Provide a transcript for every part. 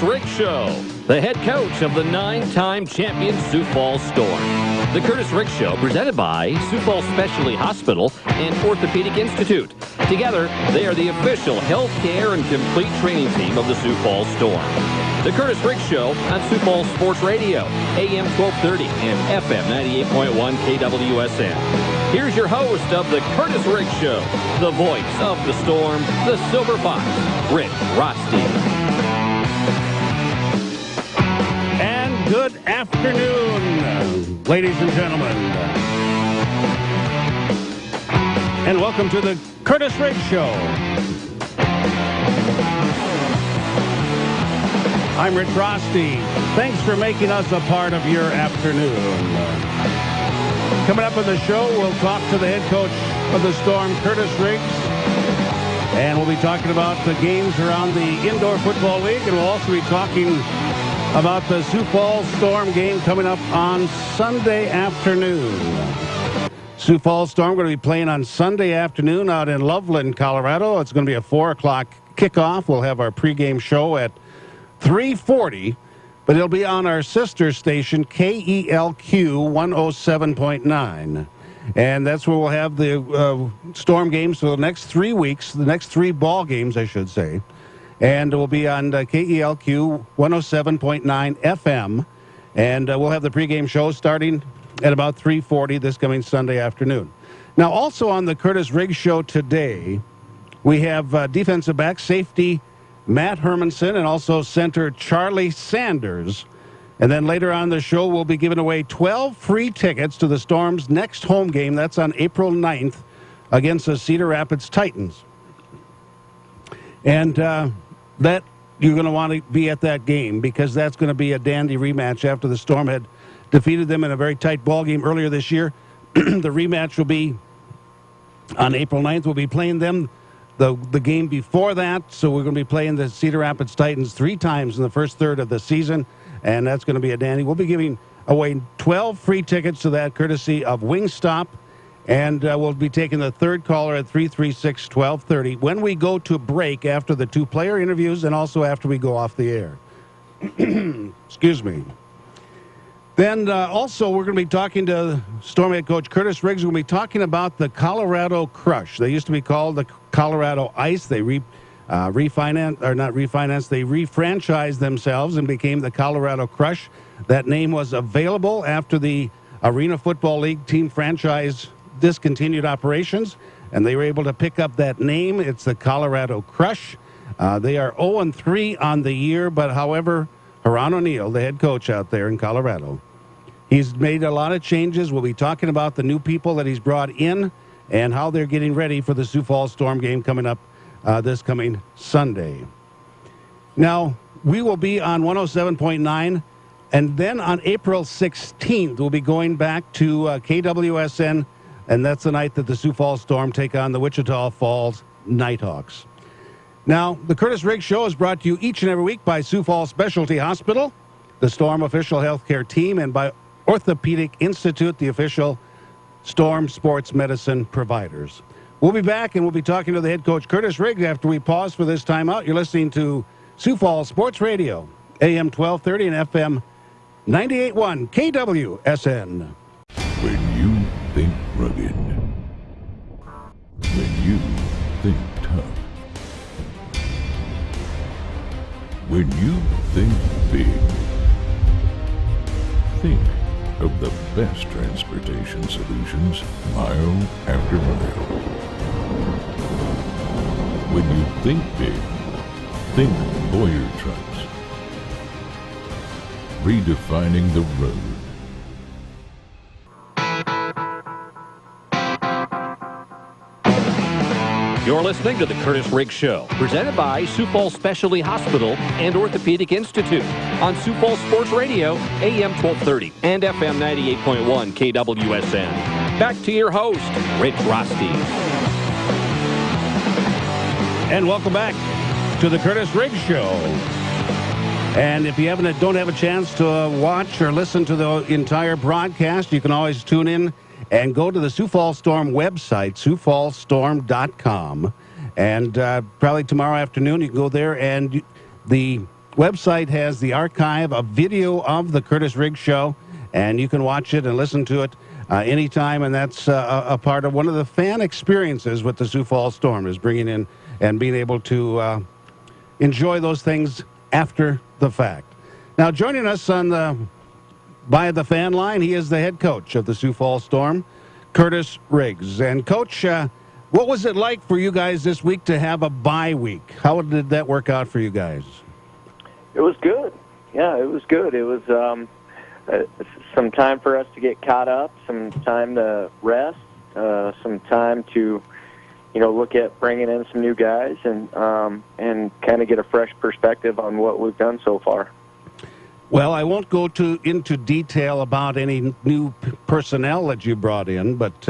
Rick Show, the head coach of the 9-time champion Sioux Falls Storm. The Kurtiss Rick Show, presented by Sioux Falls Specialty Hospital and Orthopedic Institute. Together, they are the official health care and complete training team of the Sioux Falls Storm. The Kurtiss Rick Show on Sioux Falls Sports Radio, AM 1230 and FM 98.1 KWSN. Here's your host of the Kurtiss Rick Show, the voice of the Storm, the Silver Fox, Rick Rothstein. And good afternoon, ladies and gentlemen. And welcome to the Kurtiss Rick Show. I'm Rich Rothstein. Thanks for making us a part of your afternoon. Coming up on the show, we'll talk to the head coach of the Storm, Kurtiss Riggs. And we'll be talking about the games around the Indoor Football League. And we'll also be talking about the Sioux Falls Storm game coming up on Sunday afternoon. Sioux Falls Storm going to be playing on Sunday afternoon out in Loveland, Colorado. It's going to be a 4 o'clock kickoff. We'll have our pregame show at 3:40, but it'll be on our sister station, KELQ 107.9. And that's where we'll have the Storm games for the next 3 weeks, the next 3 ball games, I should say. And it will be on KELQ 107.9 FM. And we'll have the pregame show starting at about 3:40 this coming Sunday afternoon. Now, also on the Kurtiss Riggs Show today, we have defensive back safety Matt Hermanson and also center Charlie Sanders. And then later on the show, we'll be giving away 12 free tickets to the Storm's next home game. That's on April 9th against the Cedar Rapids Titans. And that you're going to want to be at that game because that's going to be a dandy rematch after the Storm had defeated them in a very tight ball game earlier this year. The rematch will be on April 9th. We'll be playing them the game before that, so we're going to be playing the Cedar Rapids Titans 3 times in the first third of the season, and that's going to be a dandy. We'll be giving away 12 free tickets to that courtesy of Wingstop, and we'll be taking the third caller at 336-1230 when we go to break after the 2 player interviews and also after we go off the air. Excuse me. Then also we're going to be talking to Storm head coach Kurtiss Riggs. We're going to be talking about the Colorado Crush. They used to be called the Colorado Ice. They refinanced themselves and became the Colorado Crush. That name was available after the Arena Football League team franchise discontinued operations, and they were able to pick up that name. It's the Colorado Crush. They are 0-3 on the year, but however, Haran O'Neill, the head coach out there in Colorado, he's made a lot of changes. We'll be talking about the new people that he's brought in and how they're getting ready for the Sioux Falls Storm game coming up this coming Sunday. Now, we will be on 107.9, and then on April 16th, we'll be going back to KWSN, and that's the night that the Sioux Falls Storm take on the Wichita Falls Nighthawks. Now, the Kurtiss Riggs Show is brought to you each and every week by Sioux Falls Specialty Hospital, the Storm official healthcare team, and by Orthopedic Institute, the official Storm sports medicine providers. We'll be back, and we'll be talking to the head coach, Kurtiss Riggs, after we pause for this timeout. You're listening to Sioux Falls Sports Radio, AM 1230 and FM 98.1 KWSN. When you think rugged, when you think tough, when you think big, think of the best transportation solutions mile after mile. When you think big, think Boyer Trucks. Redefining the road. You're listening to the Kurtiss Riggs Show, presented by Sioux Falls Specialty Hospital and Orthopedic Institute on Sioux Falls Sports Radio, AM 1230 and FM 98.1 KWSN. Back to your host, Rich Rothstein. And welcome back to the Kurtiss Riggs Show. And if you don't have a chance to watch or listen to the entire broadcast, you can always tune in and go to the Sioux Falls Storm website, SiouxFallsStorm.com. And probably tomorrow afternoon, you can go there, and the website has the archive of video of the Kurtiss Riggs Show, and you can watch it and listen to it anytime, and that's a part of one of the fan experiences with the Sioux Falls Storm, is bringing in and being able to enjoy those things after the fact. Now, joining us by the fan line, he is the head coach of the Sioux Falls Storm, Kurtiss Riggs. And, Coach, what was it like for you guys this week to have a bye week? How did that work out for you guys? It was good. Yeah, it was good. It was some time for us to get caught up, some time to rest, some time to, look at bringing in some new guys and kind of get a fresh perspective on what we've done so far. Well, I won't go into detail about any new personnel that you brought in, but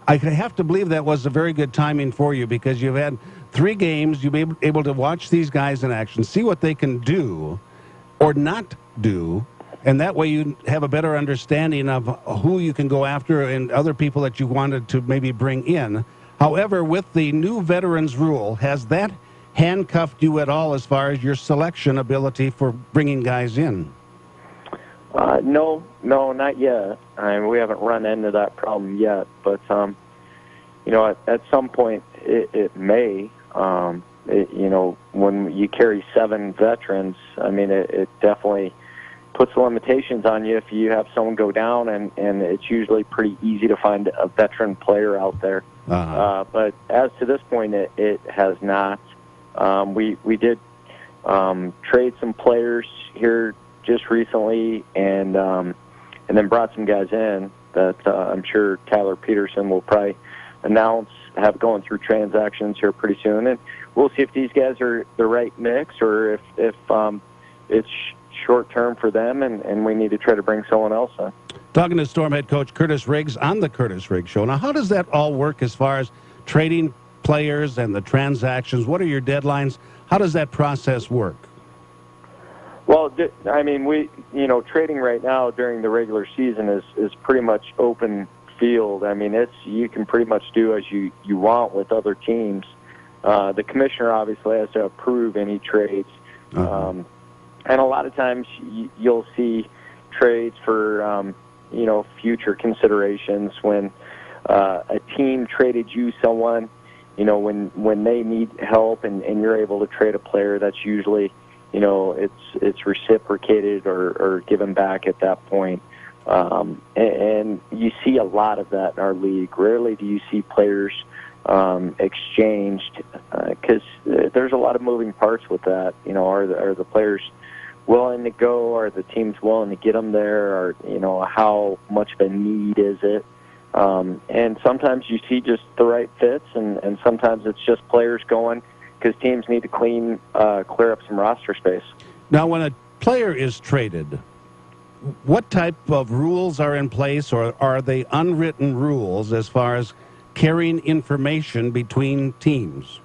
I have to believe that was a very good timing for you, because you've had 3 games. You'll be able to watch these guys in action, see what they can do or not do, and that way you have a better understanding of who you can go after and other people that you wanted to maybe bring in. However, with the new veterans rule, has that handcuffed you at all as far as your selection ability for bringing guys in? No, not yet. We haven't run into that problem yet, but at some point it may. When you carry 7 veterans, it definitely puts limitations on you if you have someone go down, and it's usually pretty easy to find a veteran player out there. But as to this point, it has not. We did trade some players here just recently, and then brought some guys in that I'm sure Tyler Peterson will probably announce, have going through transactions here pretty soon, and we'll see if these guys are the right mix, or if it's short term for them, and we need to try to bring someone else in. Talking to Storm head coach Kurtiss Riggs on the Kurtiss Riggs Show. Now, how does that all work as far as trading players and the transactions? What are your deadlines? How does that process work? Well, trading right now during the regular season is pretty much open field. You can pretty much do as you want with other teams. The commissioner obviously has to approve any trades. And a lot of times you'll see trades for, future considerations when a team traded you someone, when they need help and you're able to trade a player, that's usually, it's reciprocated or given back at that point. And you see a lot of that in our league. Rarely do you see players exchanged, because there's a lot of moving parts with that. Are the players willing to go? Are the teams willing to get them there? Or how much of a need is it? And sometimes you see just the right fits, and sometimes it's just players going because teams need to clear up some roster space. Now, when a player is traded, what type of rules are in place, or are they unwritten rules as far as carrying information between teams?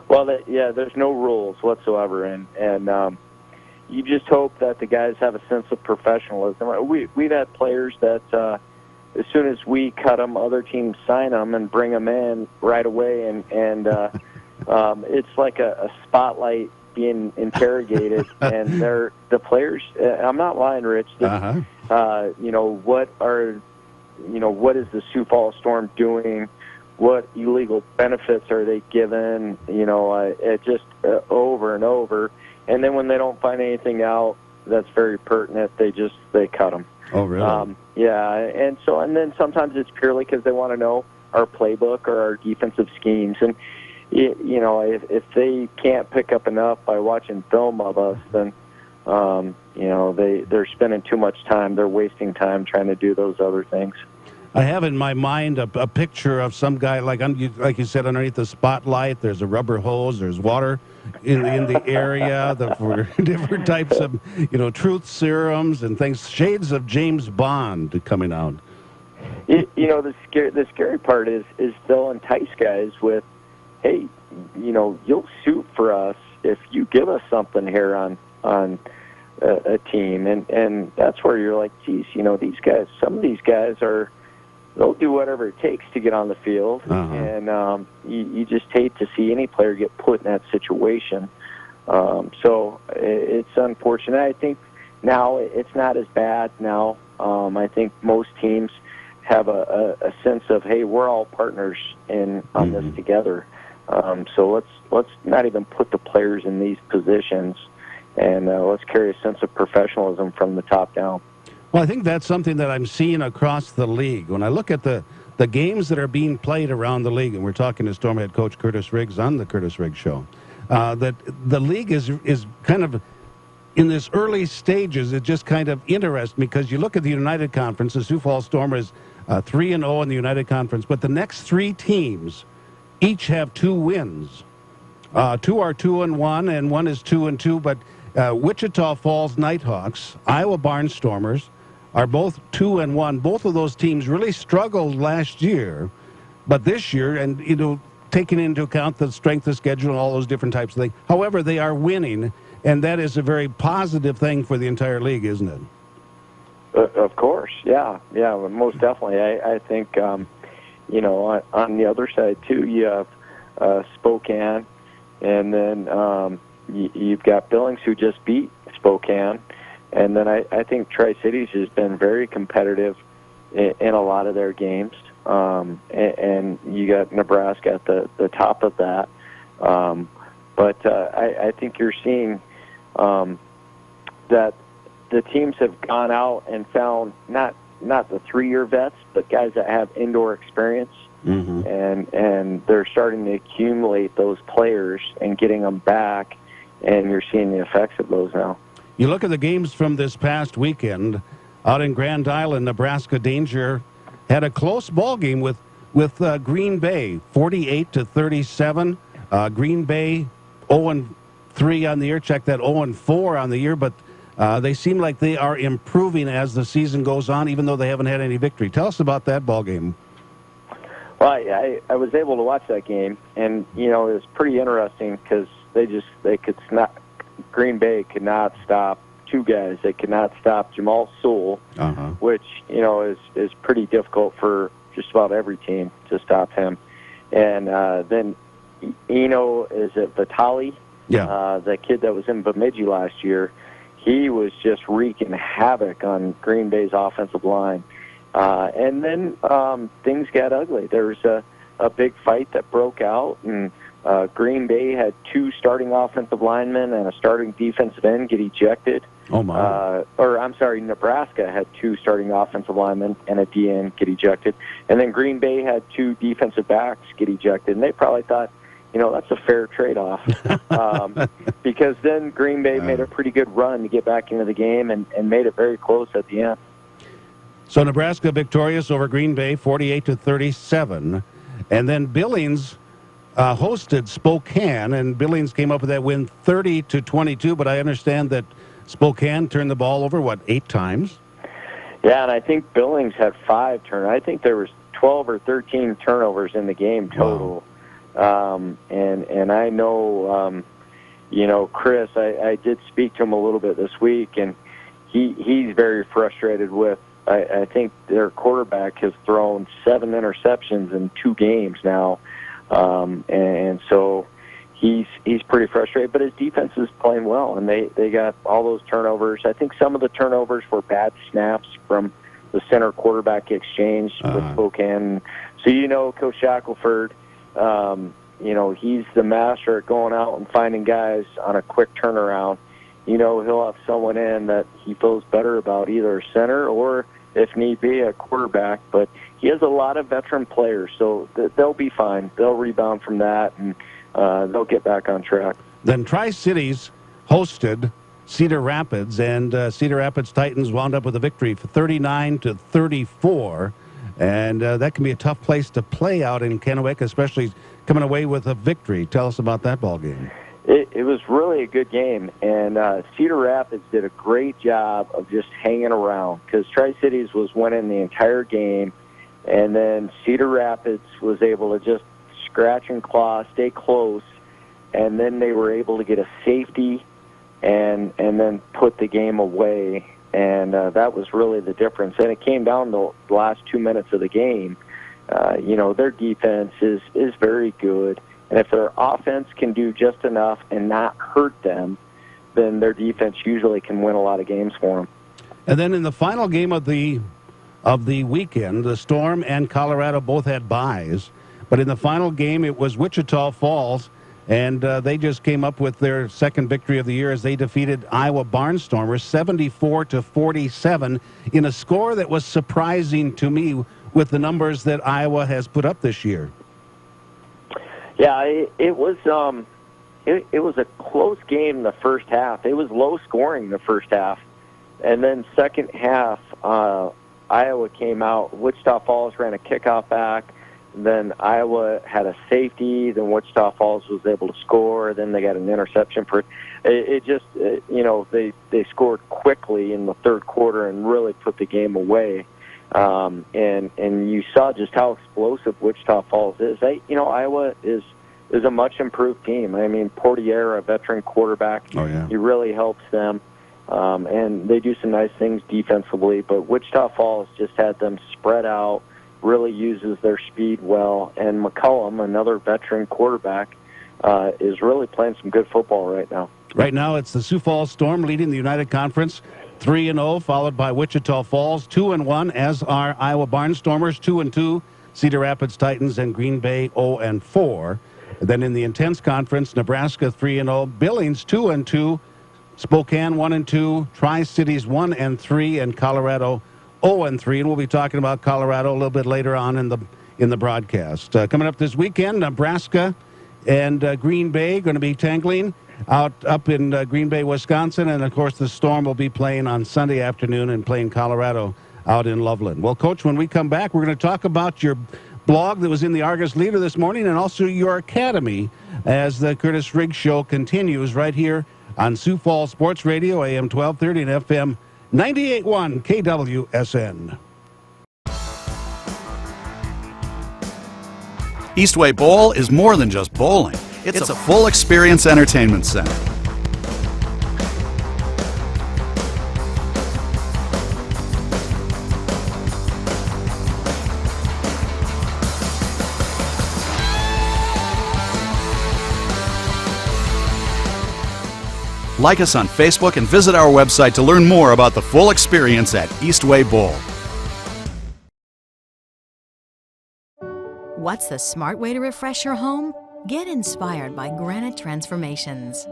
Well, there's no rules whatsoever, and you just hope that the guys have a sense of professionalism. We've had players that as soon as we cut them, other teams sign them and bring them in right away, and it's like a spotlight being interrogated, and the players. I'm not lying, Rich. What is the Sioux Falls Storm doing? What illegal benefits are they given? It just over and over. And then when they don't find anything out that's very pertinent, they cut them. Oh, really? Yeah. And then sometimes it's purely because they want to know our playbook or our defensive schemes. And, if they can't pick up enough by watching film of us, then, they're spending too much time. They're wasting time trying to do those other things. I have in my mind a picture of some guy, like you said, underneath the spotlight. There's a rubber hose. There's water in the area. For different types of, truth serums and things. Shades of James Bond coming out. The scary part is they'll entice guys with, hey, you'll suit for us if you give us something here on a team, and that's where you're like, geez, these guys. Some of these guys they'll do whatever it takes to get on the field, and you just hate to see any player get put in that situation. So it's unfortunate. I think now it's not as bad now. I think most teams have a sense of, hey, we're all partners on this together. So let's not even put the players in these positions, and let's carry a sense of professionalism from the top down. Well, I think that's something that I'm seeing across the league. When I look at the games that are being played around the league, and we're talking to Storm head coach Kurtiss Riggs on the Kurtiss Riggs Show, that the league is kind of in this early stages. It's just kind of interesting because you look at the United Conference. The Sioux Falls Storm is 3-0 in the United Conference, but the next three teams each have 2 wins. 2 are 2-1, and 1 is 2-2. But Wichita Falls Nighthawks, Iowa Barnstormers are both 2-1. Both of those teams really struggled last year, but this year, and taking into account the strength of schedule and all those different types of things. However, they are winning, and that is a very positive thing for the entire league, isn't it? Of course, yeah, most definitely. I think, on the other side, too, you have Spokane, and then you've got Billings, who just beat Spokane, and then I think Tri-Cities has been very competitive in a lot of their games, and you got Nebraska at the top of that. But I think you're seeing that the teams have gone out and found not the 3-year vets, but guys that have indoor experience, and they're starting to accumulate those players and getting them back, and you're seeing the effects of those now. You look at the games from this past weekend out in Grand Island. Nebraska Danger had a close ball game with Green Bay, 48-37. Green Bay 0-3 on the year. Check that, 0-4 on the year, but they seem like they are improving as the season goes on, even though they haven't had any victory. Tell us about that ball game. Well, I was able to watch that game, and it was pretty interesting because Green Bay could not stop 2 guys. They could not stop Jamal Sewell, which is pretty difficult for just about every team to stop him. And then is it Vitali? Yeah, the kid that was in Bemidji last year. He was just wreaking havoc on Green Bay's offensive line. And then things got ugly. There was a big fight that broke out, and Green Bay had 2 starting offensive linemen and a starting defensive end get ejected. Oh, my. Nebraska had 2 starting offensive linemen and a DN get ejected. And then Green Bay had 2 defensive backs get ejected. And they probably thought, that's a fair trade-off. Because then Green Bay made a pretty good run to get back into the game and made it very close at the end. So Nebraska victorious over Green Bay, 48-37. And then Billings hosted Spokane, and Billings came up with that win 30-22, but I understand that Spokane turned the ball over, 8 times? Yeah, and I think Billings had 5 turnovers. I think there was 12 or 13 turnovers in the game total. Wow. And I know, Chris, I did speak to him a little bit this week, and he's very frustrated with, I think their quarterback has thrown 7 interceptions in 2 games now. And so he's pretty frustrated, but his defense is playing well, and they got all those turnovers. I think some of the turnovers were bad snaps from the center quarterback exchange with Spokane. So Coach Shackelford, he's the master at going out and finding guys on a quick turnaround. He'll have someone in that he feels better about, either a center or, if need be, a quarterback. But he has a lot of veteran players, so they'll be fine. They'll rebound from that, and they'll get back on track. Then Tri-Cities hosted Cedar Rapids, and Cedar Rapids Titans wound up with a victory for 39-34. And that can be a tough place to play out in Kennewick, especially coming away with a victory. Tell us about that ball game. It was really a good game, and Cedar Rapids did a great job of just hanging around because Tri-Cities was winning the entire game, and then Cedar Rapids was able to just scratch and claw, stay close, and then they were able to get a safety and then put the game away, and that was really the difference. And it came down to the last 2 minutes of the game. Their defense is very good. And if their offense can do just enough and not hurt them, then their defense usually can win a lot of games for them. And then in the final game of the weekend, the Storm and Colorado both had byes. But in the final game, it was Wichita Falls, and they just came up with their second victory of the year as they defeated Iowa Barnstormers 74-47 in a score that was surprising to me with the numbers that Iowa has put up this year. Yeah, it was a close game in the first half. It was low scoring the first half, and then second half, Iowa came out. Wichita Falls ran a kickoff back. Then Iowa had a safety. Then Wichita Falls was able to score. Then they got an interception for it. Just they scored quickly in the third quarter and really put the game away. And you saw just how explosive Wichita Falls is. Iowa is a much improved team. I mean, Portier, a veteran quarterback, he really helps them. And they do some nice things defensively. But Wichita Falls just had them spread out. Really uses their speed well, and McCullum, another veteran quarterback, is really playing some good football right now. Right now, it's the Sioux Falls Storm leading the United Conference 3-0, followed by Wichita Falls 2-1, as are Iowa Barnstormers 2-2, Cedar Rapids Titans and Green Bay 0-4. Then in the Intense Conference, Nebraska 3-0, Billings 2-2, Spokane 1-2, Tri-Cities 1-3, and Colorado 0-3, and we'll be talking about Colorado a little bit later on in the broadcast. Coming up this weekend, Nebraska and Green Bay going to be tangling up in Green Bay, Wisconsin, and of course the Storm will be playing on Sunday afternoon and playing Colorado out in Loveland. Well, Coach, when we come back, we're going to talk about your blog that was in the Argus Leader this morning and also your academy as the Kurtiss Riggs Show continues right here on Sioux Falls Sports Radio, AM 1230 and FM 98.1 KWSN. Eastway Bowl is more than just bowling. It's a full experience entertainment center. Like us on Facebook and visit our website to learn more about the full experience at Eastway Bowl. What's the smart way to refresh your home? Get inspired by Granite Transformations.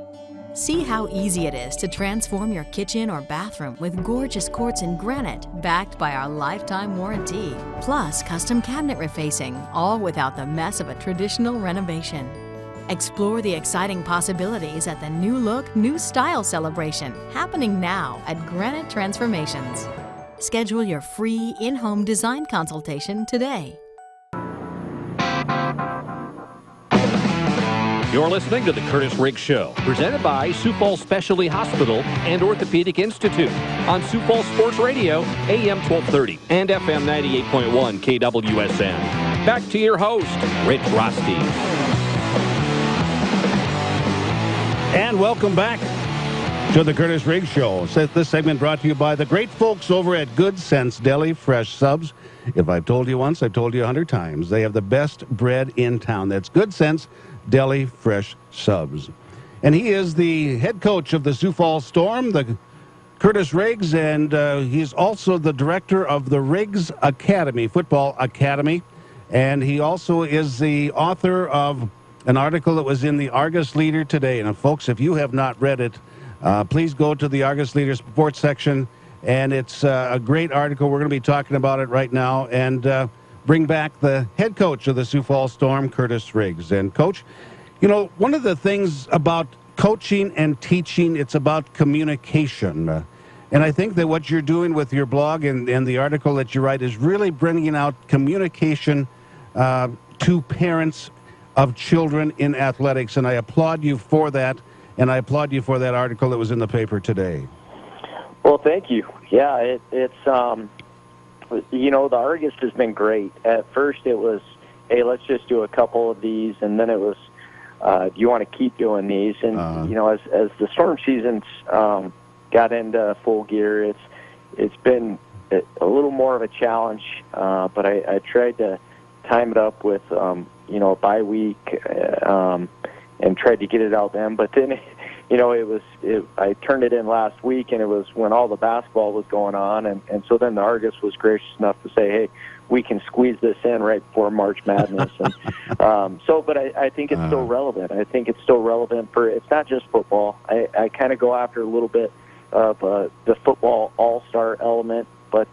See how easy it is to transform your kitchen or bathroom with gorgeous quartz and granite backed by our lifetime warranty. Plus custom cabinet refacing, all without the mess of a traditional renovation. Explore the exciting possibilities at the New Look, New Style celebration happening now at Granite Transformations. Schedule your free in-home design consultation today. You're listening to the Kurtiss Riggs Show, presented by Sioux Falls Specialty Hospital and Orthopedic Institute on Sioux Falls Sports Radio, AM 1230 and FM 98.1 KWSN. Back to your host, Rich Rosti. And welcome back to the Kurtiss Riggs Show. This segment brought to you by the great folks over at Good Sense Deli Fresh Subs. If I've told you once, I've told you 100 times. They have the best bread in town. That's Good Sense Deli Fresh Subs. And he is the head coach of the Sioux Falls Storm, the Kurtiss Riggs, and he's also the director of the Riggs Academy, Football Academy. And he also is the author of an article that was in the Argus Leader today. And folks, if you have not read it, please go to the Argus Leader sports section. And it's a great article. We're going to be talking about it right now and bring back the head coach of the Sioux Falls Storm, Kurtiss Riggs. And Coach, you know, one of the things about coaching and teaching, it's about communication. And I think that what you're doing with your blog and the article that you write is really bringing out communication to parents of children in athletics, and I applaud you for that, and I applaud you for that article that was in the paper today. Well, thank you. Yeah, it's the Argus has been great. At first it was, hey, let's just do a couple of these, and then it was, do you want to keep doing these? And, as the Storm seasons got into full gear, it's been a little more of a challenge, but I tried to time it up with, a bye week, and tried to get it out then. But then, I turned it in last week, and it was when all the basketball was going on, and so then the Argus was gracious enough to say, hey, we can squeeze this in right before March Madness. And but I think it's still relevant. I think it's still relevant it's not just football. I kind of go after a little bit of the football all-star element, but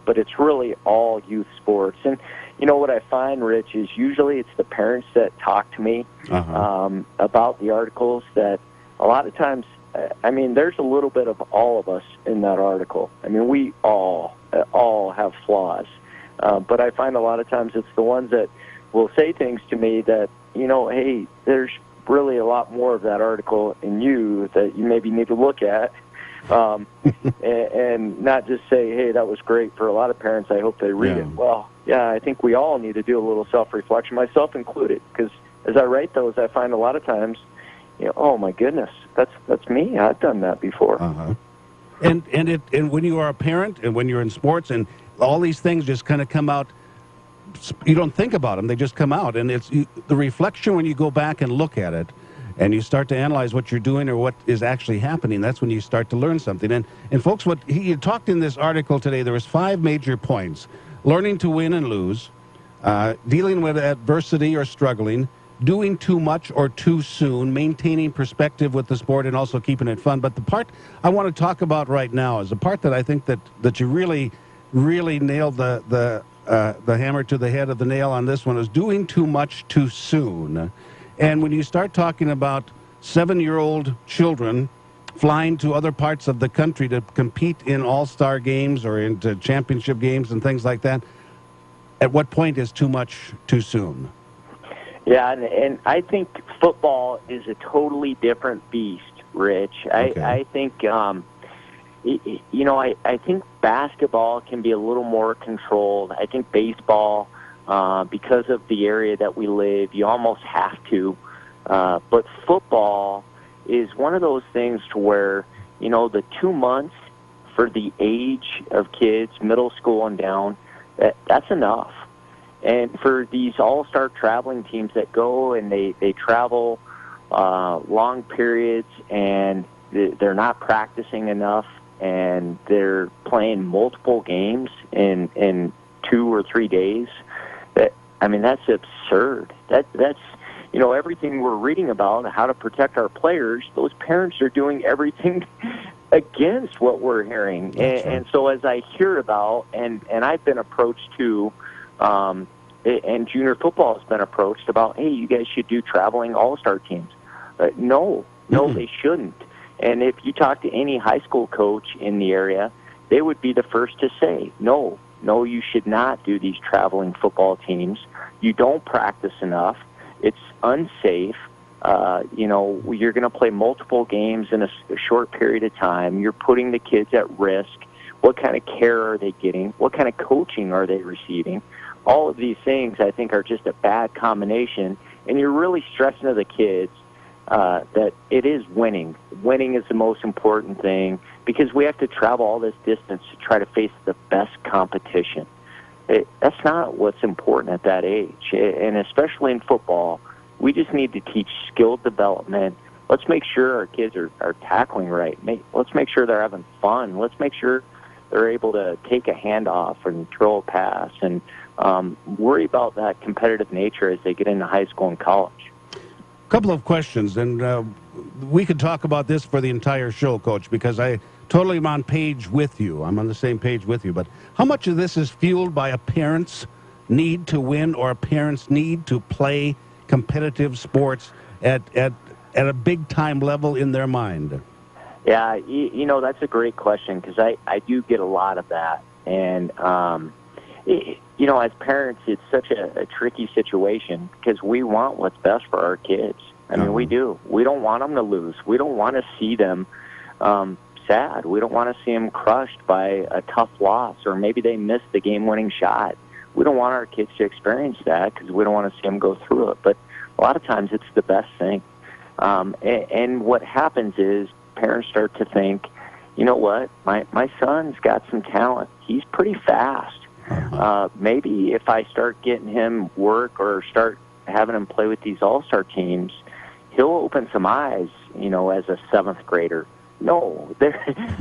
it's really all youth sports. And what I find, Rich, is usually it's the parents that talk to me about the articles that a lot of times, there's a little bit of all of us in that article. We all have flaws. But I find a lot of times it's the ones that will say things to me that, hey, there's really a lot more of that article in you that you maybe need to look at. And not just say, hey, that was great. For a lot of parents, I hope they read it. Well, yeah, I think we all need to do a little self-reflection, myself included, because as I write those, I find a lot of times, oh my goodness, that's me. I've done that before. And when you are a parent and when you're in sports and all these things just kind of come out, you don't think about them, they just come out. And it's the reflection when you go back and look at it and you start to analyze what you're doing or what is actually happening, that's when you start to learn something. And folks, what he talked in this article today, there was 5 major points: learning to win and lose, dealing with adversity or struggling, doing too much or too soon, maintaining perspective with the sport, and also keeping it fun. But the part I want to talk about right now is the part that I think that you really nailed the hammer to the head of the nail on this one, is doing too much too soon. And when you start talking about 7-year-old children flying to other parts of the country to compete in all-star games or into championship games and things like that, at what point is too much too soon? Yeah, and I think football is a totally different beast, Rich. Okay. I think, I think basketball can be a little more controlled. I think baseball, because of the area that we live, you almost have to. But football is one of those things to where, the 2 months for the age of kids, middle school and down, that's enough. And for these all-star traveling teams that go and they travel long periods and they're not practicing enough and they're playing multiple games in 2 or 3 days, that's absurd. That's everything we're reading about how to protect our players, those parents are doing everything against what we're hearing. And so as I hear about, and I've been approached too, and junior football has been approached about, hey, you guys should do traveling all-star teams. No, they shouldn't. And if you talk to any high school coach in the area, they would be the first to say, no, you should not do these traveling football teams. You don't practice enough. It's unsafe. You're going to play multiple games in a short period of time. You're putting the kids at risk. What kind of care are they getting? What kind of coaching are they receiving? All of these things, I think, are just a bad combination, and you're really stressing to the kids that it is winning. Winning is the most important thing because we have to travel all this distance to try to face the best competition. That's not what's important at that age, and especially in football, we just need to teach skill development. Let's make sure our kids are tackling right. Let's make sure they're having fun. Let's make sure they're able to take a handoff and throw a pass and worry about that competitive nature as they get into high school and college. A couple of questions, and we could talk about this for the entire show, Coach, because I totally am on page with you. I'm on the same page with you. But how much of this is fueled by a parent's need to win or a parent's need to play competitive sports at a big-time level in their mind? Yeah, that's a great question because I do get a lot of that. And, as parents, it's such a tricky situation because we want what's best for our kids. We do. We don't want them to lose. We don't want to see them sad. We don't want to see them crushed by a tough loss or maybe they missed the game-winning shot. We don't want our kids to experience that because we don't want to see them go through it. But a lot of times it's the best thing. And what happens is parents start to think, you know what, my son's got some talent. He's pretty fast. Maybe if I start getting him work or start having him play with these all-star teams, he'll open some eyes, as a 7th grader. No,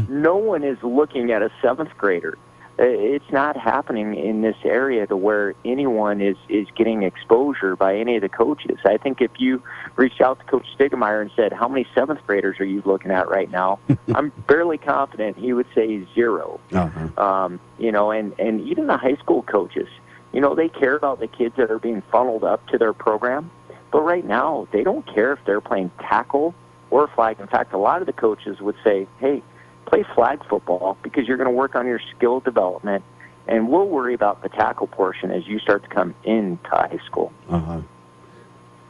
no one is looking at a 7th grader. It's not happening in this area to where anyone is getting exposure by any of the coaches. I think if you reached out to Coach Stigemeyer and said, how many 7th graders are you looking at right now? I'm fairly confident he would say 0. And even the high school coaches, they care about the kids that are being funneled up to their program. But right now, they don't care if they're playing tackle or flag. In fact, a lot of the coaches would say, hey, play flag football because you're going to work on your skill development, and we'll worry about the tackle portion as you start to come into high school.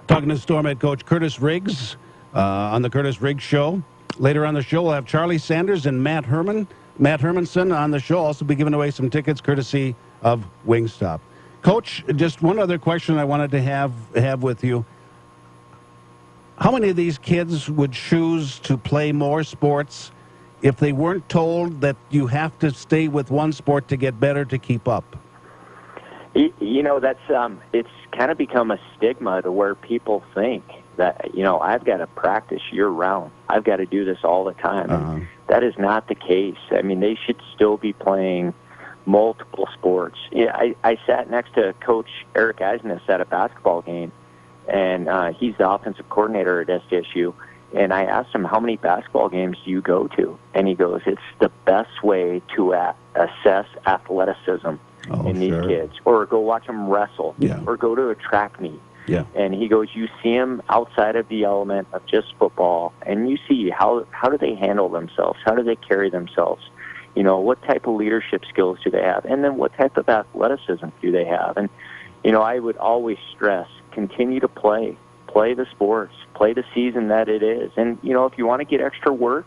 Talking to Storm head coach Kurtiss Riggs on the Kurtiss Riggs Show. Later on the show, we'll have Charlie Sanders and Matt Hermanson on the show. Also be giving away some tickets courtesy of Wingstop. Coach, just one other question I wanted to have with you. How many of these kids would choose to play more sports if they weren't told that you have to stay with one sport to get better to keep up? That's it's kind of become a stigma to where people think that, I've got to practice year-round. I've got to do this all the time. And that is not the case. I mean, they should still be playing multiple sports. I sat next to Coach Eric Eisness at a basketball game, and he's the offensive coordinator at SDSU. And I asked him, how many basketball games do you go to? And he goes, it's the best way to assess athleticism in these kids. Or go watch them wrestle. Or go to a track meet. And he goes, you see them outside of the element of just football, and you see how do they handle themselves? How do they carry themselves? What type of leadership skills do they have? And then what type of athleticism do they have? And, I would always stress, continue to play the sports, play the season that it is. And, if you want to get extra work,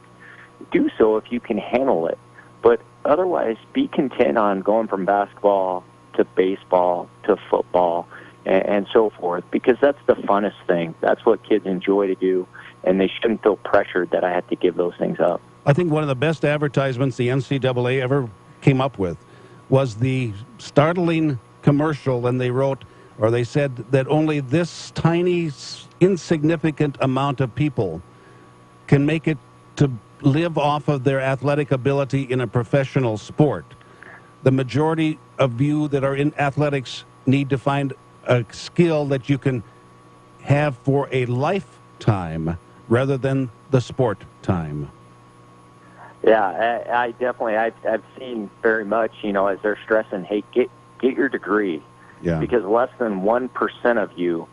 do so if you can handle it. But otherwise, be content on going from basketball to baseball to football and so forth, because that's the funnest thing. That's what kids enjoy to do, and they shouldn't feel pressured that I have to give those things up. I think one of the best advertisements the NCAA ever came up with was the startling commercial, and they said that only this tiny, insignificant amount of people can make it to live off of their athletic ability in a professional sport. The majority of you that are in athletics need to find a skill that you can have for a lifetime rather than the sport time. Yeah, I definitely, I've seen very much, as they're stressing, hey, get your degree. Because less than 1% of you,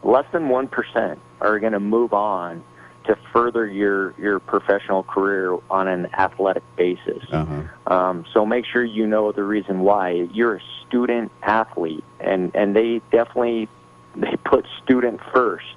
less than 1% are going to move on to further your professional career on an athletic basis. So make sure you know the reason why. You're a student athlete, and they put student first,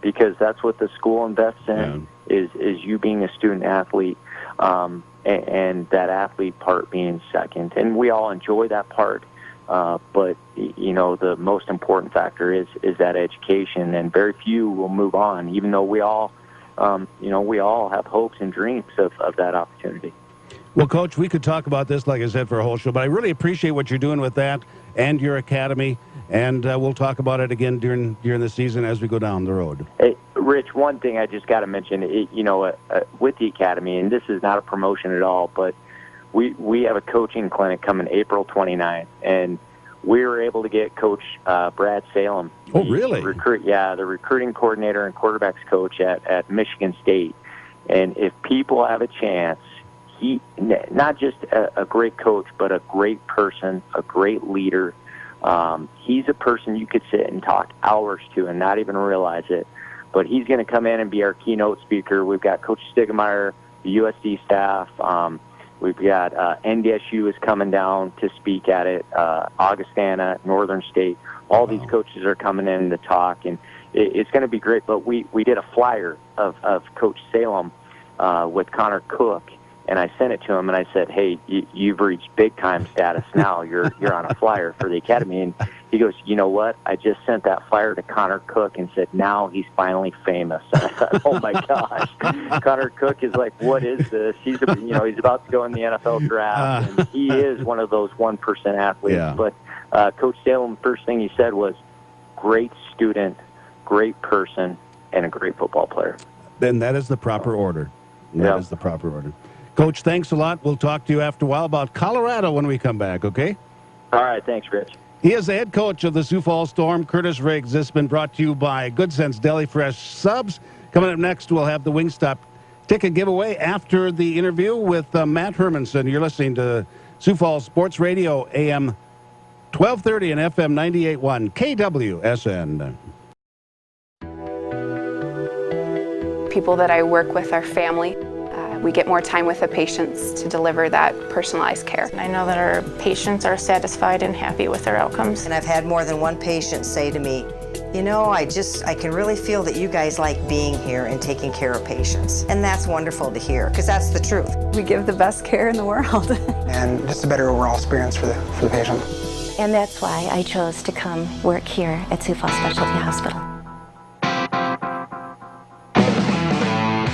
because that's what the school invests in, is you being a student athlete, and that athlete part being second. And we all enjoy that part. But the most important factor is that education, and very few will move on, even though we all have hopes and dreams of that opportunity. Well, Coach, we could talk about this, like I said, for a whole show, but I really appreciate what you're doing with that and your academy, and we'll talk about it again during the season as we go down the road. Hey, Rich, one thing I just got to mention, with the academy, and this is not a promotion at all, but we have a coaching clinic coming April 29th, and we were able to get Coach Brad Salem. Oh, really? The recruiting coordinator and quarterbacks coach at Michigan State. And if people have a chance, he not just a great coach, but a great person, a great leader. He's a person you could sit and talk hours to and not even realize it. But he's going to come in and be our keynote speaker. We've got Coach Stigemeyer, the USD staff. We've got NDSU is coming down to speak at it, Augustana, Northern State. All these coaches are coming in to talk, and it's going to be great. But we did a flyer of Coach Salem with Connor Cook, and I sent it to him, and I said, hey, you've reached big-time status now. You're on a flyer for the academy. And he goes, you know what? I just sent that flyer to Connor Cook and said, now he's finally famous. And I thought, oh my gosh. Connor Cook is like, what is this? He's about to go in the NFL draft, and he is one of those 1% athletes. Yeah. But Coach Salem, first thing he said was, great student, great person, and a great football player. Then that is the proper order. That is the proper order. Coach, thanks a lot. We'll talk to you after a while about Colorado when we come back, okay? All right, thanks, Rich. He is the head coach of the Sioux Falls Storm, Kurtiss Riggs. This has been brought to you by Good Sense Deli Fresh Subs. Coming up next, we'll have the Wingstop ticket giveaway after the interview with Matt Hermanson. You're listening to Sioux Falls Sports Radio, AM 1230 and FM 98.1, KWSN. People that I work with are family. We get more time with the patients to deliver that personalized care. I know that our patients are satisfied and happy with their outcomes. And I've had more than one patient say to me, you know, I can really feel that you guys like being here and taking care of patients. And that's wonderful to hear, because that's the truth. We give the best care in the world. And just a better overall experience for the patient. And that's why I chose to come work here at Sioux Falls Specialty Hospital.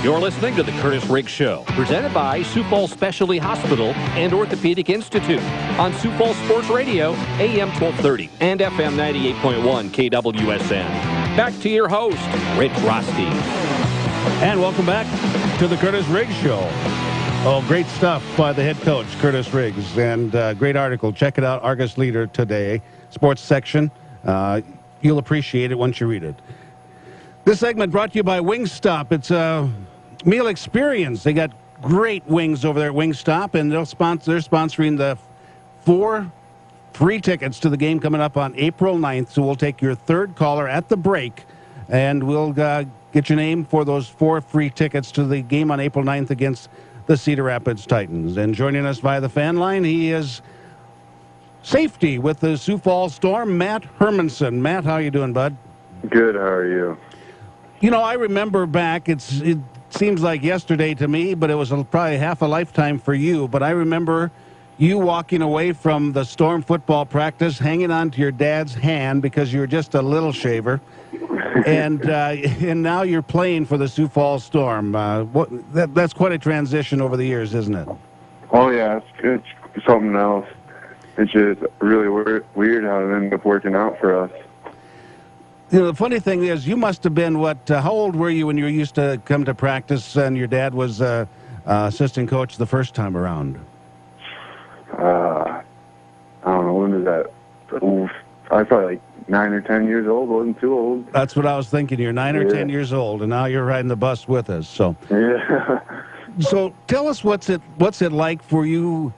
You're listening to the Kurtiss Riggs Show, presented by Sioux Falls Specialty Hospital and Orthopedic Institute on Sioux Falls Sports Radio, AM 1230 and FM 98.1 KWSN. Back to your host, Rich Rosty. And welcome back to the Kurtiss Riggs Show. Oh, great stuff by the head coach, Kurtiss Riggs, and great article. Check it out, Argus Leader today, sports section. You'll appreciate it once you read it. This segment brought to you by Wingstop. It's a meal experience. They got great wings over there at Wingstop, and they're sponsoring the 4 free tickets to the game coming up on April 9th. So we'll take your third caller at the break, and we'll get your name for those 4 free tickets to the game on April 9th against the Cedar Rapids Titans. And joining us via the fan line, he is safety with the Sioux Falls Storm, Matt Hermanson. Matt, how you doing, bud? Good, how are you? You know, I remember back, it seems like yesterday to me, but it was probably half a lifetime for you. But I remember you walking away from the Storm football practice, hanging on to your dad's hand because you were just a little shaver. And now you're playing for the Sioux Falls Storm. That's quite a transition over the years, isn't it? Oh, yeah, it's something else. It's just really weird how it ended up working out for us. You know, the funny thing is, you must have been, how old were you when you used to come to practice and your dad was assistant coach the first time around? I don't know, when was that? I was probably like 9 or 10 years old, wasn't too old. That's what I was thinking. You're 9 or 10 years old, and now you're riding the bus with us. So, yeah. So tell us what's it like for you.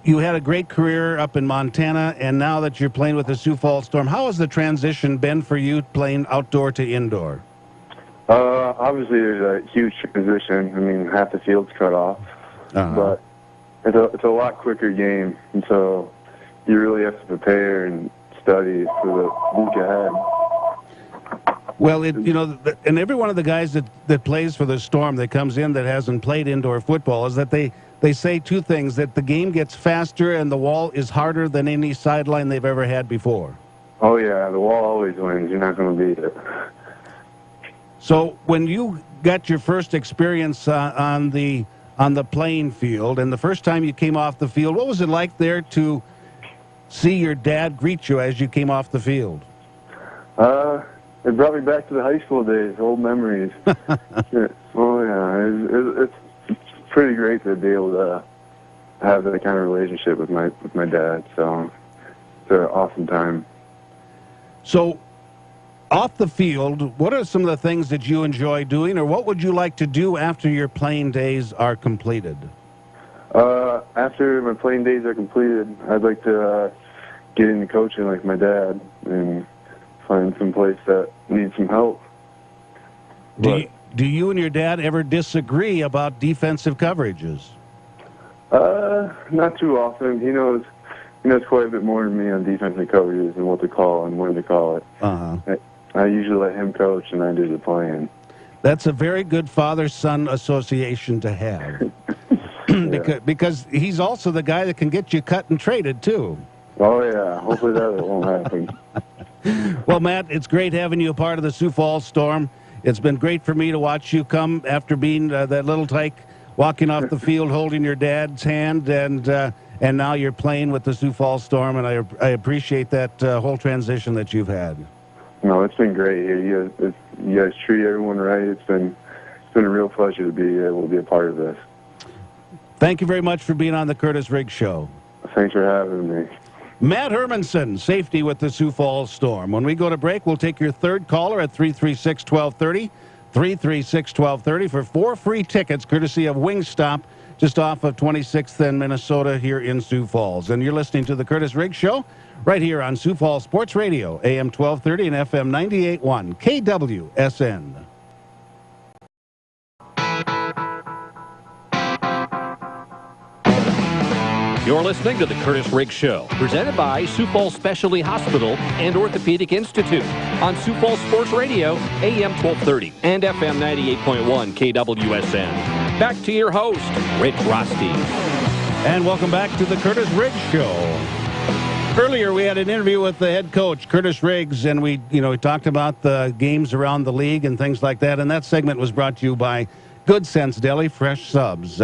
You had a great career up in Montana, and now that you're playing with the Sioux Falls Storm, how has the transition been for you playing outdoor to indoor? Obviously, there's a huge transition. I mean, half the field's cut off, but it's a lot quicker game, and so you really have to prepare and study for the week ahead. Well, and every one of the guys that plays for the Storm that comes in that hasn't played indoor football is that they say 2 things, that the game gets faster and the wall is harder than any sideline they've ever had before. Oh, yeah, the wall always wins. You're not going to beat it. So when you got your first experience on the playing field and the first time you came off the field, what was it like there to see your dad greet you as you came off the field? It brought me back to the high school days, old memories. Oh, yeah, it's pretty great to be able to have that kind of relationship with my dad. So it's an awesome time. So off the field, what are some of the things that you enjoy doing, or what would you like to do after your playing days are completed? After my playing days are completed, I'd like to get into coaching like my dad and find some place that needs some help. Do you and your dad ever disagree about defensive coverages? Not too often. He knows quite a bit more than me on defensive coverages and what to call and when to call it. I usually let him coach and I do the playing. That's a very good father-son association to have. because he's also the guy that can get you cut and traded, too. Oh, yeah. Hopefully that won't happen. Well, Matt, it's great having you a part of the Sioux Falls Storm. It's been great for me to watch you come after being that little tyke walking off the field holding your dad's hand, and now you're playing with the Sioux Falls Storm, and I appreciate that whole transition that you've had. No, it's been great here. You guys treat everyone right. It's been a real pleasure to be able to be a part of this. Thank you very much for being on the Kurtiss Riggs Show. Thanks for having me. Matt Hermanson, safety with the Sioux Falls Storm. When we go to break, we'll take your third caller at 336-1230, 336-1230 for 4 free tickets, courtesy of Wingstop, just off of 26th and Minnesota here in Sioux Falls. And you're listening to the Kurtiss Riggs Show right here on Sioux Falls Sports Radio, AM 1230 and FM 98.1, KWSN. You're listening to the Kurtiss Riggs Show, presented by Sioux Falls Specialty Hospital and Orthopedic Institute on Sioux Falls Sports Radio, AM 1230 and FM 98.1 KWSN. Back to your host, Rick Rosty. And welcome back to the Kurtiss Riggs Show. Earlier, we had an interview with the head coach, Kurtiss Riggs, and we talked about the games around the league and things like that. And that segment was brought to you by Good Sense Deli Fresh Subs.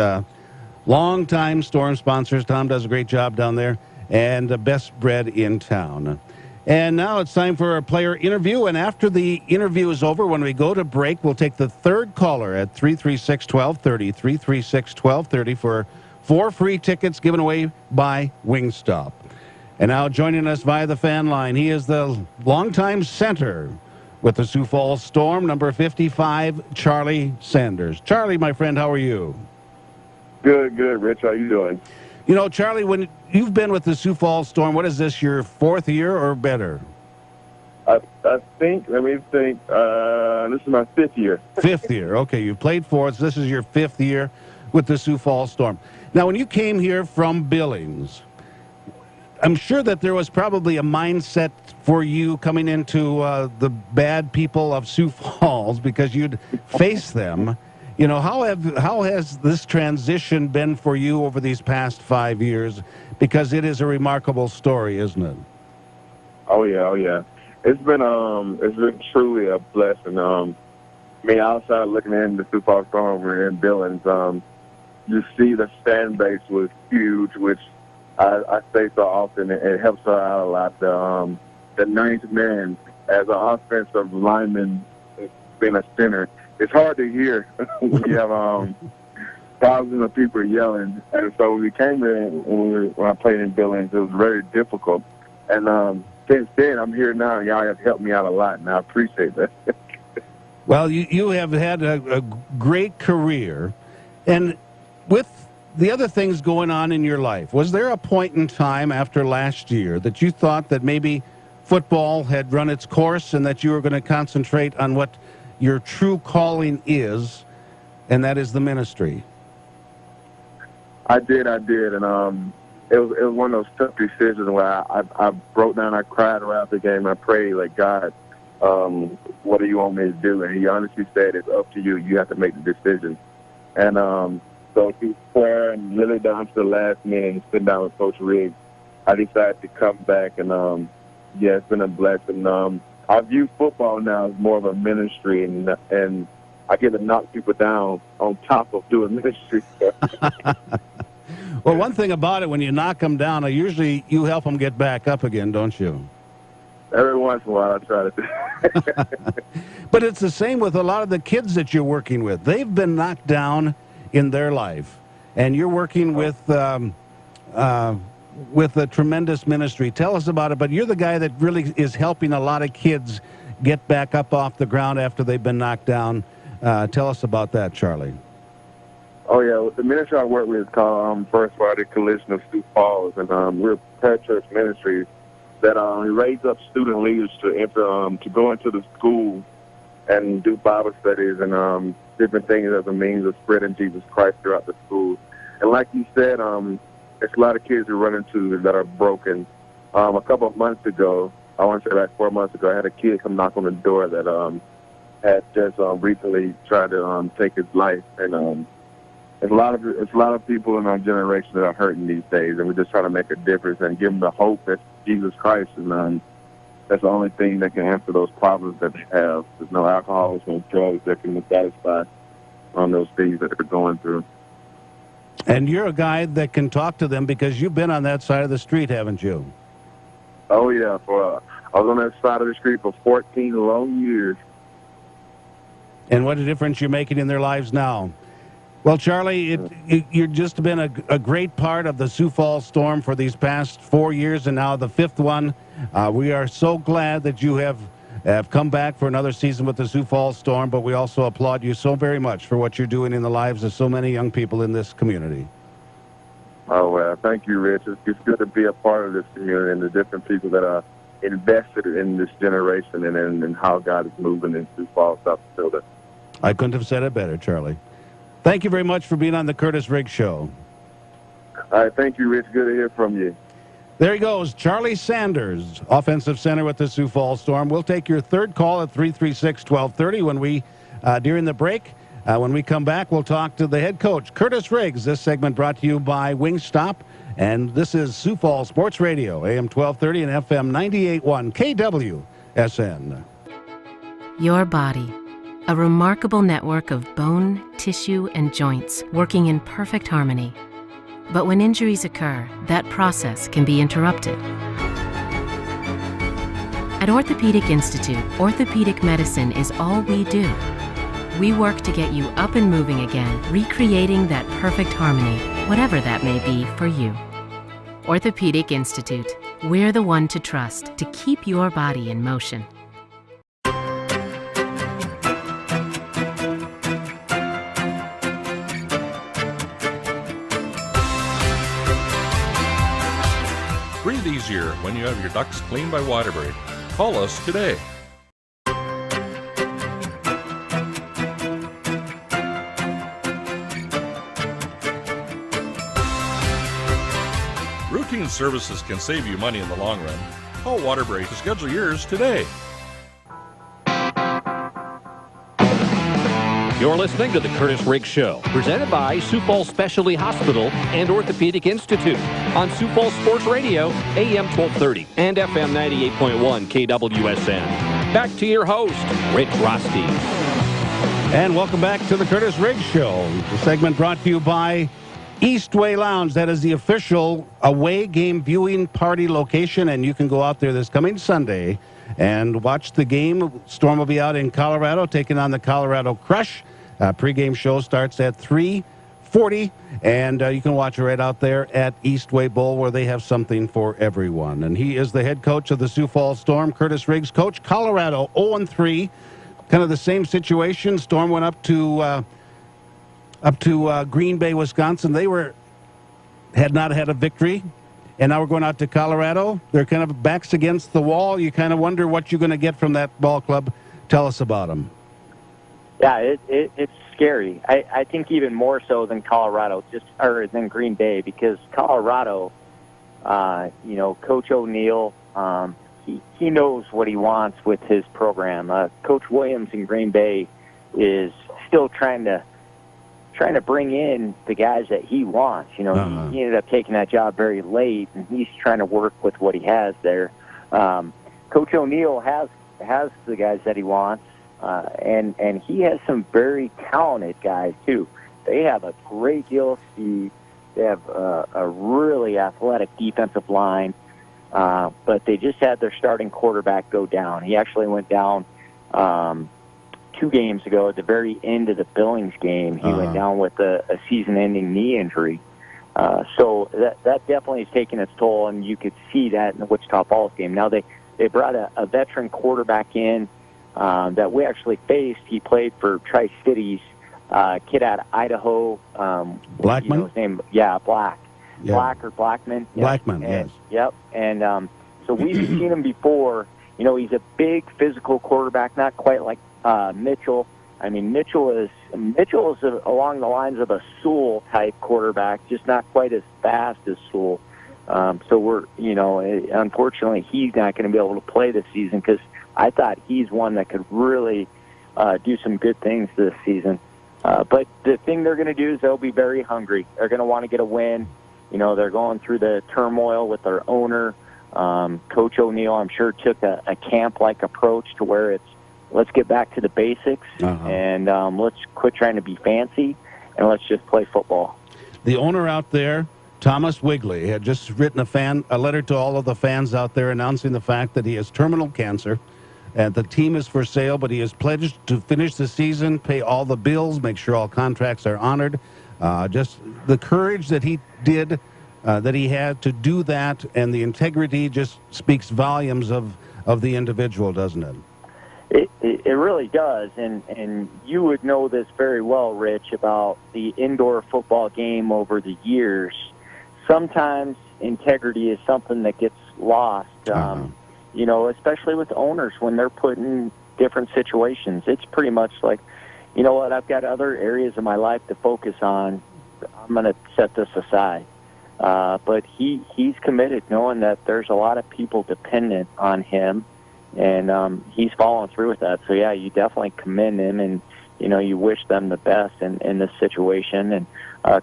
Long-time Storm sponsors. Tom does a great job down there, and the best bread in town. And now it's time for a player interview, and after the interview is over, when we go to break, we'll take the third caller at 336-1230, 336-1230 for 4 free tickets given away by Wingstop. And now joining us via the fan line, he is the longtime center with the Sioux Falls Storm, number 55, Charlie Sanders. Charlie, my friend, how are you? Good, Rich. How you doing? You know, Charlie, when you've been with the Sioux Falls Storm, what is this, your 4th year or better? I think, let me think, this is my 5th year. 5th year. Okay, you played for us. This is your 5th year with the Sioux Falls Storm. Now, when you came here from Billings, I'm sure that there was probably a mindset for you coming into the bad people of Sioux Falls because you'd face them. You know, how has this transition been for you over these past 5 years? Because it is a remarkable story, isn't it? Oh yeah. It's been truly a blessing. I mean, outside looking in the Sioux Falls Storm, we're in Billings. You see the fan base was huge, which I say so often. It helps her out a lot. The ninth man as an offensive lineman, being a center. It's hard to hear when you have thousands of people yelling. And so when we came here, when I played in Billings, it was very difficult. And since then, I'm here now, and y'all have helped me out a lot, and I appreciate that. Well, you have had a great career. And with the other things going on in your life, was there a point in time after last year that you thought that maybe football had run its course and that you were going to concentrate on what your true calling is, and that is the ministry? I did, and it was one of those tough decisions where I broke down, I cried around the game, I prayed, like, God, what do you want me to do? And he honestly said, it's up to you. You have to make the decision. And so through prayer and really down to the last minute and sitting down with Coach Riggs, I decided to come back, and it's been a blessing. I view football now as more of a ministry, and I get to knock people down on top of doing ministry. Well, one thing about it, when you knock them down, usually you help them get back up again, don't you? Every once in a while I try to do. But it's the same with a lot of the kids that you're working with. They've been knocked down in their life, and you're working with a tremendous ministry. Tell us about it, but you're the guy that really is helping a lot of kids get back up off the ground after they've been knocked down. Tell us about that, Charlie. Oh, yeah. The ministry I work with is called First Friday Coalition of Sioux Falls, and we're a parachurch ministry that raise up student leaders to go into the school and do Bible studies and different things as a means of spreading Jesus Christ throughout the school. And like you said, there's a lot of kids who run into that are broken. A couple of months ago, I want to say like 4 months ago, I had a kid come knock on the door that had just recently tried to take his life. And it's a lot of people in our generation that are hurting these days, and we're just trying to make a difference and give them the hope that Jesus Christ. And that's the only thing that can answer those problems that they have. There's no alcohol, there's no drugs that can satisfy on those things that they're going through. And you're a guy that can talk to them because you've been on that side of the street, haven't you? Oh, yeah. I was on that side of the street for 14 long years. And what a difference you're making in their lives now. Well, Charlie, you've just been a great part of the Sioux Falls Storm for these past 4 years, and now the 5th one. We are so glad that you have come back for another season with the Sioux Falls Storm, but we also applaud you so very much for what you're doing in the lives of so many young people in this community. Oh, well, thank you, Rich. It's good to be a part of this community and the different people that are invested in this generation and how God is moving in Sioux Falls, South Dakota. I couldn't have said it better, Charlie. Thank you very much for being on the Kurtiss Riggs Show. All right, thank you, Rich. Good to hear from you. There he goes, Charlie Sanders, offensive center with the Sioux Falls Storm. We'll take your third call at 336-1230 when we, during the break. When we come back, we'll talk to the head coach, Kurtiss Riggs. This segment brought to you by Wingstop. And this is Sioux Falls Sports Radio, AM 1230 and FM 98.1 KWSN. Your body, a remarkable network of bone, tissue, and joints working in perfect harmony. But when injuries occur, that process can be interrupted. At Orthopedic Institute, orthopedic medicine is all we do. We work to get you up and moving again, recreating that perfect harmony, whatever that may be for you. Orthopedic Institute, we're the one to trust to keep your body in motion. Breathe easier when you have your ducts cleaned by Waterbury. Call us today. Routine services can save you money in the long run. Call Waterbury to schedule yours today. You're listening to the Kurtiss Riggs Show, presented by Sioux Falls Specialty Hospital and Orthopedic Institute on Sioux Falls Sports Radio, AM 1230 and FM 98.1 KWSN. Back to your host, Rick Rosty. And welcome back to the Kurtiss Riggs Show, the segment brought to you by Eastway Lounge. That is the official away game viewing party location, and you can go out there this coming Sunday and watch the game. Storm will be out in Colorado taking on the Colorado Crush. Pre-game show starts at 3:40, and you can watch it right out there at Eastway Bowl, where they have something for everyone. And he is the head coach of the Sioux Falls Storm, Kurtiss Riggs. Coach, Colorado 0-3, kind of the same situation. Storm went up to Green Bay, Wisconsin. They had not had a victory. And now we're going out to Colorado. They're kind of backs against the wall. You kind of wonder what you're going to get from that ball club. Tell us about them. Yeah, it's scary. I think even more so than Colorado, or than Green Bay, because Colorado, Coach O'Neill, he knows what he wants with his program. Coach Williams in Green Bay is still trying to bring in the guys that he wants. He ended up taking that job very late, and he's trying to work with what he has there. Coach O'Neill has the guys that he wants, and he has some very talented guys, too. They have a great deal of speed. They have a really athletic defensive line, but they just had their starting quarterback go down. He actually went down 2 games ago at the very end of the Billings game. He went down with a season-ending knee injury. So that definitely is taking its toll, and you could see that in the Wichita Falls game. Now, they brought a veteran quarterback in that we actually faced. He played for Tri-Cities, kid out of Idaho. Blackman? His name, yeah, Black. Yeah. Black or Blackman? Blackman, and, yes. Yep, and so we've seen him before. He's a big physical quarterback, not quite like Mitchell. I mean, Mitchell is along the lines of a Sewell type quarterback, just not quite as fast as Sewell. So unfortunately, he's not going to be able to play this season, because I thought he's one that could really do some good things this season. But the thing they're going to do is they'll be very hungry. They're going to want to get a win. They're going through the turmoil with their owner. Coach O'Neill, I'm sure, took a camp-like approach to where it's, let's get back to the basics, and let's quit trying to be fancy, and let's just play football. The owner out there, Thomas Wigley, had just written a letter to all of the fans out there announcing the fact that he has terminal cancer, and the team is for sale, but he has pledged to finish the season, pay all the bills, make sure all contracts are honored. Just the courage that he did, that he had to do that, and the integrity just speaks volumes of the individual, doesn't it? It really does, and you would know this very well, Rich, about the indoor football game over the years. Sometimes integrity is something that gets lost, you know, especially with owners when they're put in different situations. It's pretty much like, you know what, I've got other areas of my life to focus on. I'm going to set this aside. But he's committed, knowing that there's a lot of people dependent on him, and he's following through with that. So, yeah, you definitely commend him, and, you know, you wish them the best in this situation. And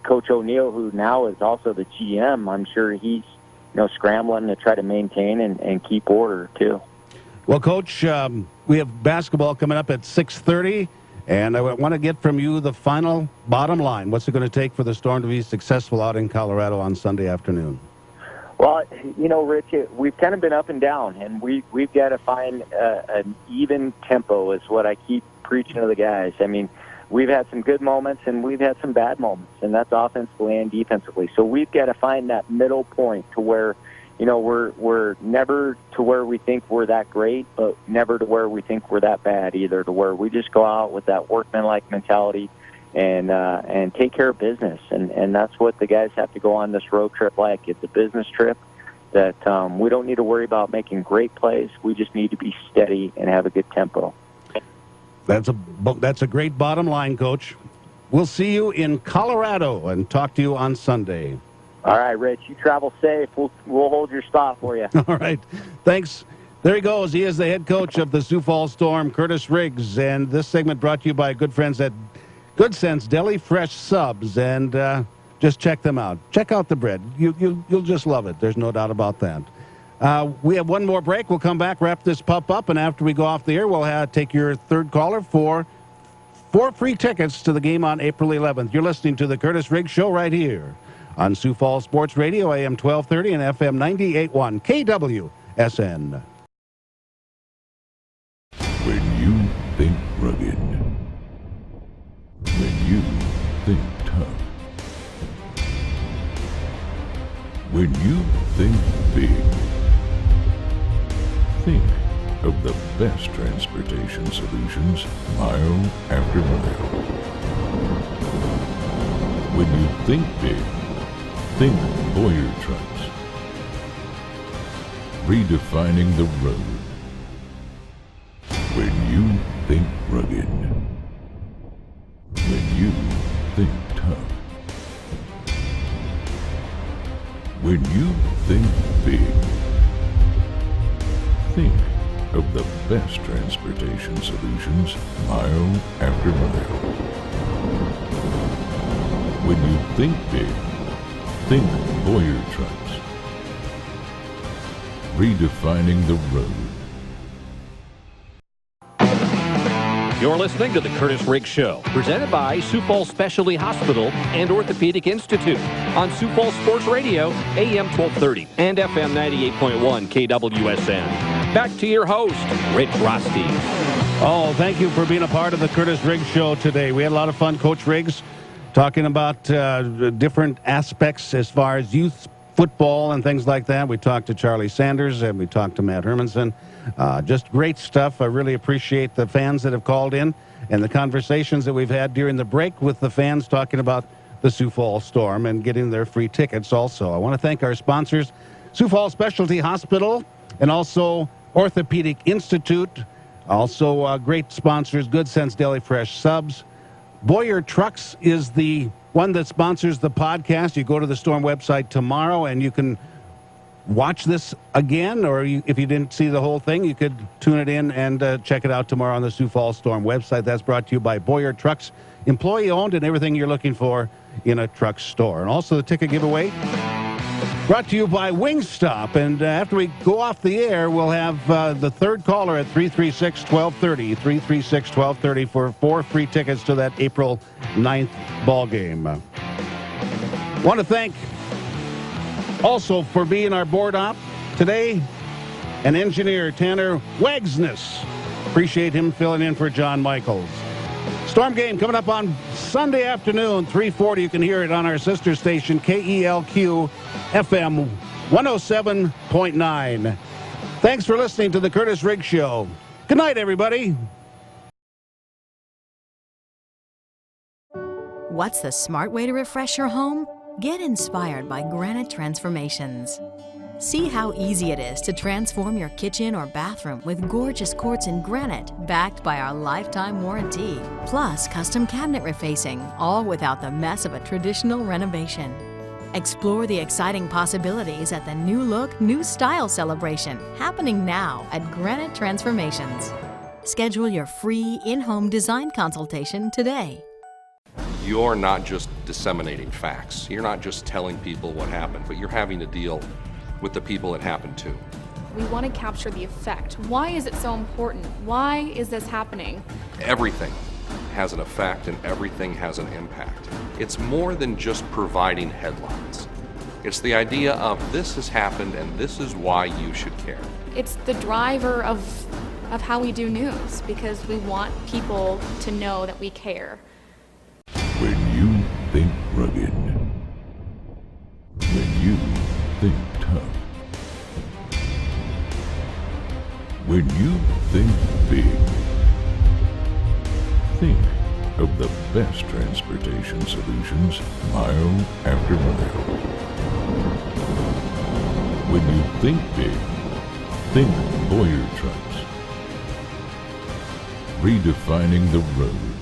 Coach O'Neill, who now is also the GM, I'm sure he's, you know, scrambling to try to maintain and keep order, too. Well, Coach, we have basketball coming up at 6:30, and I want to get from you the final bottom line. What's it going to take for the Storm to be successful out in Colorado on Sunday afternoon? Well, you know, Rich, we've kind of been up and down, and we've got to find an even tempo is what I keep preaching to the guys. I mean, we've had some good moments, and we've had some bad moments, and that's offensively and defensively. So we've got to find that middle point to where, you know, we're never to where we think we're that great, but never to where we think we're that bad either, to where we just go out with that workmanlike mentality and take care of business. And that's what the guys have to go on this road trip like. It's a business trip that we don't need to worry about making great plays. We just need to be steady and have a good tempo. That's a great bottom line, Coach. We'll see you in Colorado and talk to you on Sunday. All right, Rich, you travel safe. We'll hold your spot for you. All right. Thanks. There he goes. He is the head coach of the Sioux Falls Storm, Kurtiss Riggs. And this segment brought to you by good friends at Good Sense Deli Fresh Subs. And just check them out. Check out the bread. You'll just love it. There's no doubt about that. We have one more break. We'll come back, wrap this pup up, and after we go off the air, we'll take your third caller for 4 free tickets to the game on April 11th. You're listening to the Kurtiss Riggs Show right here on Sioux Falls Sports Radio, AM 1230 and FM 98.1 KWSN. When you think rugged, when you think tough, when you think big, think of the best transportation solutions, mile after mile. When you think big, think Boyer Trucks. Redefining the road. When you think rugged, when you think tough, when you think big, think of the best transportation solutions, mile after mile. When you think big, think Boyer Trucks. Redefining the road. You're listening to the Kurtiss Riggs Show, presented by Sioux Falls Specialty Hospital and Orthopedic Institute on Sioux Falls Sports Radio, AM 1230 and FM 98.1 KWSN. Back to your host, Rich Rosty. Oh, thank you for being a part of the Kurtiss Riggs Show today. We had a lot of fun, Coach Riggs, talking about different aspects as far as youth football and things like that. We talked to Charlie Sanders and we talked to Matt Hermanson. Just great stuff. I really appreciate the fans that have called in and the conversations that we've had during the break with the fans talking about the Sioux Falls Storm and getting their free tickets also. I want to thank our sponsors, Sioux Falls Specialty Hospital and also Orthopedic Institute. Also great sponsors, Good Sense Deli Fresh Subs. Boyer Trucks is the one that sponsors the podcast. You go to the Storm website tomorrow and you can watch this again, or if you didn't see the whole thing, you could tune it in and check it out tomorrow on the Sioux Falls Storm website. That's brought to you by Boyer Trucks, employee-owned and everything you're looking for in a truck store. And also the ticket giveaway Brought to you by Wingstop. And after we go off the air, we'll have the third caller at 336-1230. 336-1230 for 4 free tickets to that April 9th ball game. Want to thank also for being our board op today, an engineer, Tanner Wagsness. Appreciate him filling in for John Michaels. Storm game coming up on Sunday afternoon, 3:40. You can hear it on our sister station, KELQ FM 107.9. Thanks for listening to the Kurtiss Riggs Show. Good night, everybody. What's the smart way to refresh your home? Get inspired by Granite Transformations. See how easy it is to transform your kitchen or bathroom with gorgeous quartz and granite backed by our lifetime warranty. Plus custom cabinet refacing, all without the mess of a traditional renovation. Explore the exciting possibilities at the New Look, New Style celebration happening now at Granite Transformations. Schedule your free in-home design consultation today. You're not just disseminating facts. You're not just telling people what happened, but you're having to deal with the people it happened to. We want to capture the effect. Why is it so important? Why is this happening? Everything has an effect and everything has an impact. It's more than just providing headlines. It's the idea of this has happened and this is why you should care. It's the driver of how we do news, because we want people to know that we care. When you think rugged, when you think tough, when you think big, think of the best transportation solutions mile after mile. When you think big, think Boyer trucks. Redefining the road.